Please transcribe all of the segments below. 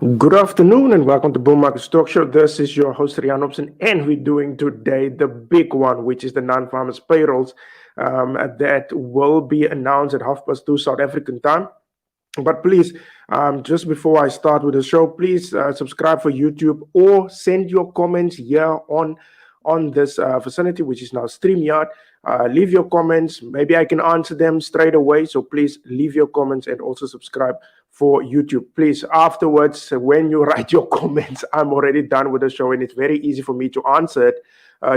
Good afternoon and welcome to Bull Market Stock Show. This is your host Rian Hobson, and we're doing today the big one, which is the non-farmers payrolls that will be announced at 2:30 South African time. But please, just before I start with the show, please subscribe for YouTube or send your comments here on this facility, which is now StreamYard. Leave your comments. Maybe I can answer them straight away. So please leave your comments and also subscribe for YouTube. Please, afterwards, when you write your comments, I'm already done with the show, and it's very easy for me to answer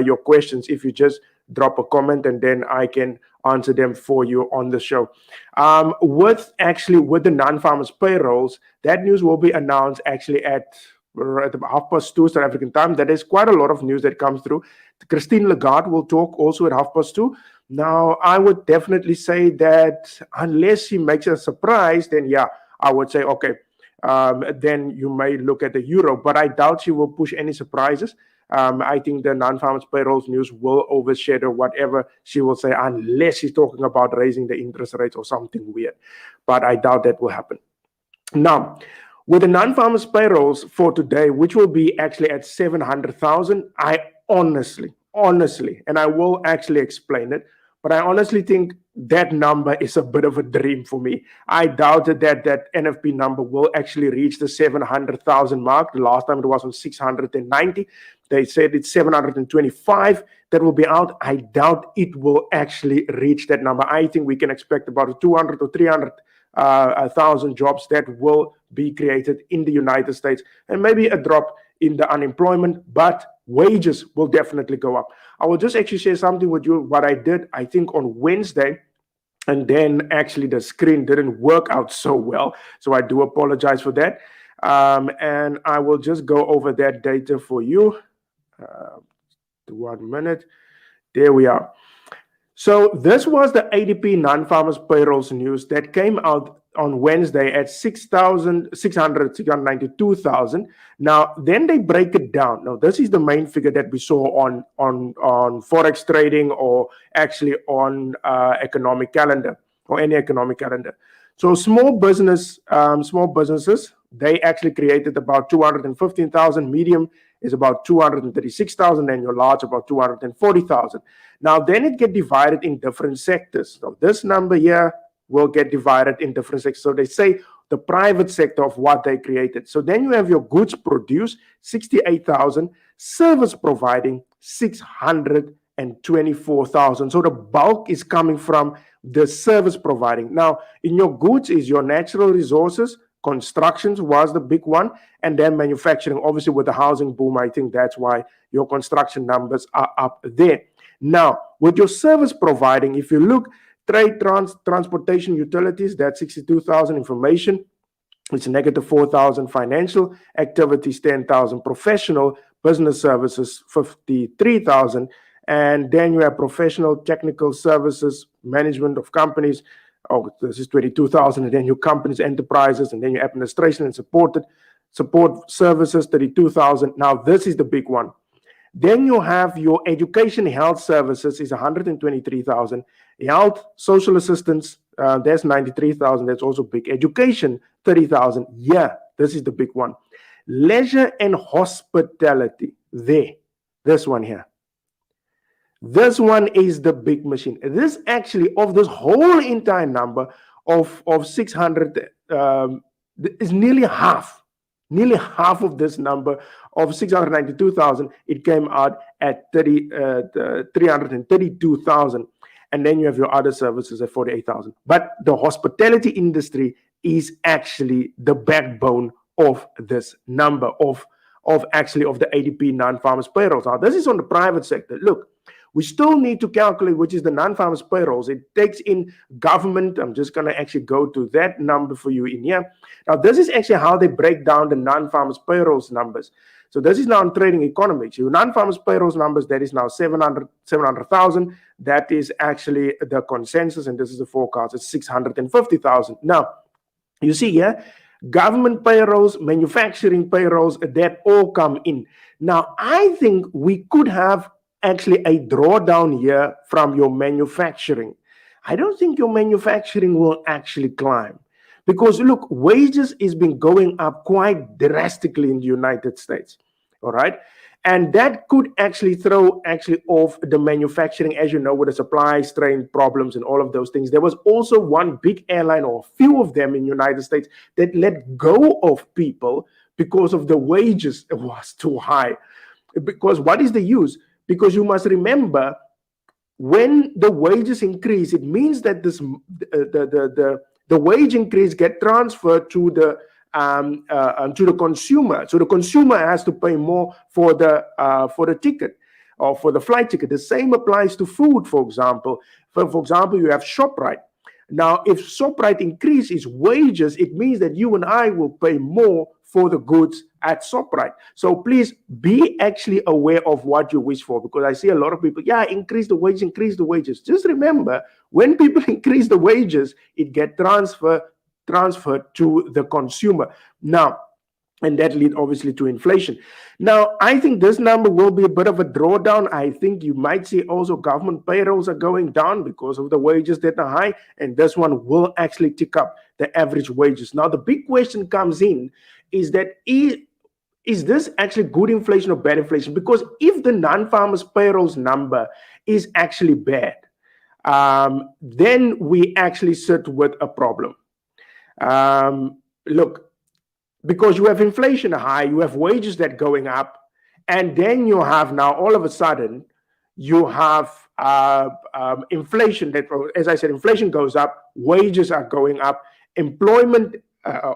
your questions if you just drop a comment, and then I can answer them for you on the show. With the non-farmers payrolls, that news will be announced actually at 2:30 South African time. That is quite a lot of news that comes through. Christine Lagarde will talk also at 2:30. Now, I would definitely say that unless she makes a surprise, then yeah, I would say, okay, then you may look at the euro, but I doubt she will push any surprises. I think the non-farmers payrolls news will overshadow whatever she will say, unless she's talking about raising the interest rates or something weird. But I doubt that will happen. Now, with the non-farmers payrolls for today, which will be actually at 700,000, I honestly, and I will actually explain it, but I honestly think that number is a bit of a dream for me. I doubted that NFP number will actually reach the 700,000 mark. The last time it was on 690. They said it's 725 that will be out. I doubt it will actually reach that number. I think we can expect about 200 or 300,000 jobs that will be created in the United States, and maybe a drop in the unemployment, but wages will definitely go up. I will just actually share something with you, what I did, I think, on Wednesday, and then actually the screen didn't work out so well, so I do apologize for that. And I will just go over that data for you. 1 minute. There we are. So this was the ADP non-farmers payrolls news that came out on Wednesday at 692,000. Now, then they break it down. Now, this is the main figure that we saw on Forex trading, or actually on economic calendar, or any economic calendar. So small businesses, they actually created about 215,000. Medium is about 236,000, and your large about 240,000. Now, then it get divided in different sectors. So this number here will get divided in different sectors. So they say the private sector of what they created. So then you have your goods produced, 68,000, service providing, 624,000. So the bulk is coming from the service providing. Now, in your goods is your natural resources. Constructions was the big one, and then manufacturing. Obviously, with the housing boom, I think that's why your construction numbers are up there. Now, with your service providing, if you look, trade, transportation, utilities, that's 62,000. Information, it's negative 4,000. Financial activities, 10,000. Professional business services, 53,000. And then you have professional technical services, management of companies. Oh, this is 22,000, and then your companies, enterprises, and then your administration and support services, 32,000. Now, this is the big one. Then you have your education health services is 123,000. Health social assistance, that's 93,000. That's also big. Education, 30,000. Yeah, this is the big one. Leisure and hospitality, this one here. This one is the big machine. This actually, of this whole entire number of 600, is nearly half. Nearly half of this number of 692,000, it came out at 332,000. And then you have your other services at 48,000. But the hospitality industry is actually the backbone of this number of the ADP non-farmers payrolls. Now, this is on the private sector. Look, we still need to calculate, which is the non-farmers payrolls. It takes in government. I'm just going to actually go to that number for you in here. Now, this is actually how they break down the non-farmers payrolls numbers. So this is now in trading economics. Your non-farmers payrolls numbers, that is now 700,000. That is actually the consensus, and this is the forecast. It's 650,000. Now, you see here, government payrolls, manufacturing payrolls, that all come in. Now, I think we could have actually a drawdown here from your manufacturing. I don't think your manufacturing will actually climb, Because look, wages is been going up quite drastically in the United States. All right. And that could actually throw off the manufacturing, as you know, with the supply strain problems and all of those things. There was also one big airline, or a few of them in the United States, that let go of people because of the wages was too high. Because what is the use? Because you must remember, when the wages increase, it means that the wage increase get transferred to the consumer. So the consumer has to pay more for the ticket, or for the flight ticket. The same applies to food, for example. For example, you have ShopRite. Now, if ShopRite increases wages, it means that you and I will pay more for the goods at ShopRite. So please be actually aware of what you wish for, because I see a lot of people, increase the wages. Just remember, when people increase the wages, it gets transferred to the consumer. Now, and that leads obviously to inflation. Now, I think this number will be a bit of a drawdown. I think you might see also government payrolls are going down because of the wages that are high, and this one will actually tick up the average wages. Now, the big question comes in is that is this actually good inflation or bad inflation? Because if the non-farmers payrolls number is actually bad, then we actually sit with a problem. Look, because you have inflation high, you have wages that going up, and then you have now all of a sudden you have inflation that, as I said, inflation goes up, wages are going up, employment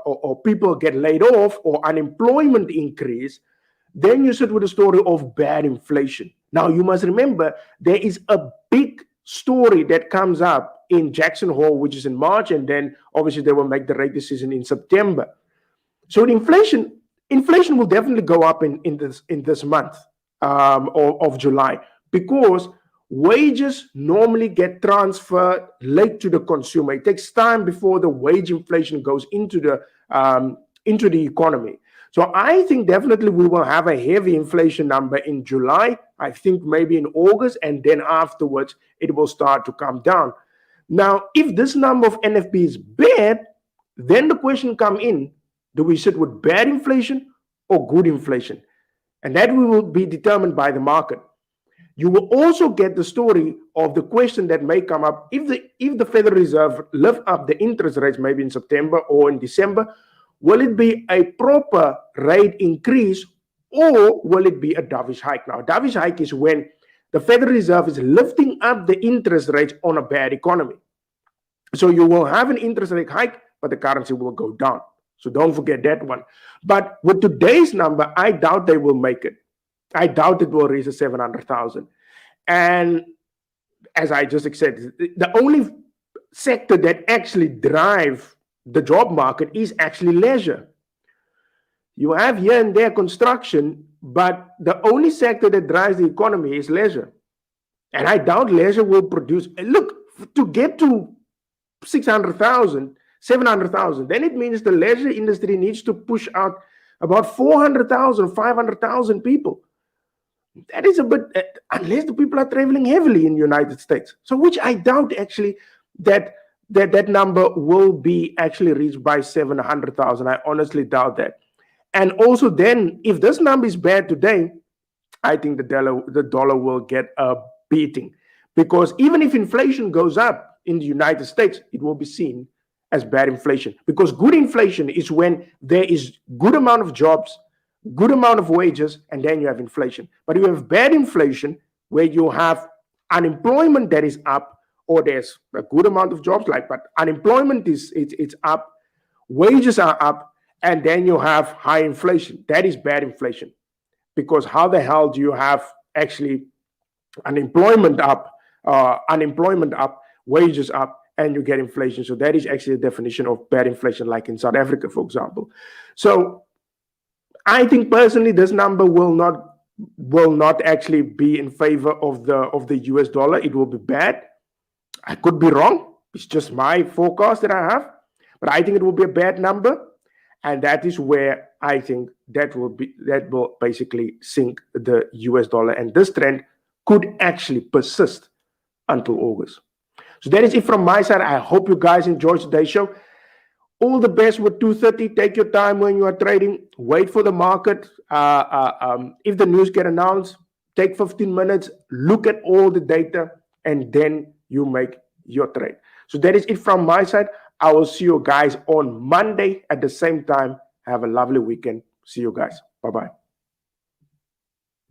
or people get laid off, or unemployment increase. Then you sit with a story of bad inflation. Now you must remember, there is a big story that comes up in Jackson Hole, which is in March, and then obviously they will make the rate decision in September. So the inflation will definitely go up in this month of July, because wages normally get transferred late to the consumer. It takes time before the wage inflation goes into the economy. So I think definitely we will have a heavy inflation number in July. I think maybe in August, and then afterwards it will start to come down. Now, if this number of NFP is bad, then the question come in: do we sit with bad inflation or good inflation? And that will be determined by the market. You will also get the story of the question that may come up: if the Federal Reserve lift up the interest rates maybe in September or in December, will it be a proper rate increase, or will it be a dovish hike? Now, a dovish hike is when the Federal Reserve is lifting up the interest rates on a bad economy. So you will have an interest rate hike, but the currency will go down. So don't forget that one. But with today's number, I doubt they will make it. I doubt it will reach the 700,000. And as I just said, the only sector that actually drive the job market is actually leisure. You have here and there construction, but the only sector that drives the economy is leisure. And I doubt leisure will produce. Look, to get to 600,000, 700,000, then it means the leisure industry needs to push out about 400,000, 500,000 people. That is a bit, unless the people are traveling heavily in the United States. So which I doubt actually that number will be actually reached by 700,000. I honestly doubt that. And also then, if this number is bad today, I think the dollar will get a beating. Because even if inflation goes up in the United States, it will be seen as bad inflation. Because good inflation is when there is good amount of jobs, good amount of wages, and then you have inflation. But you have bad inflation where you have unemployment that is up, or there's a good amount of jobs, but unemployment it's up, wages are up, and then you have high inflation. That is bad inflation. Because how the hell do you have actually unemployment up, wages up, and you get inflation? So that is actually the definition of bad inflation, like in South Africa, for example. So I think personally this number will not actually be in favor of the US dollar. It will be bad. I could be wrong. It's just my forecast that I have, but I think it will be a bad number, and that is where I think that will basically sink the US dollar, and this trend could actually persist until August. So that is it from my side. I hope you guys enjoyed today's show. All the best with 2:30. Take your time when you are trading. Wait for the market. If the news get announced, take 15 minutes. Look at all the data, and then you make your trade. So that is it from my side. I will see you guys on Monday at the same time. Have a lovely weekend. See you guys. Bye-bye.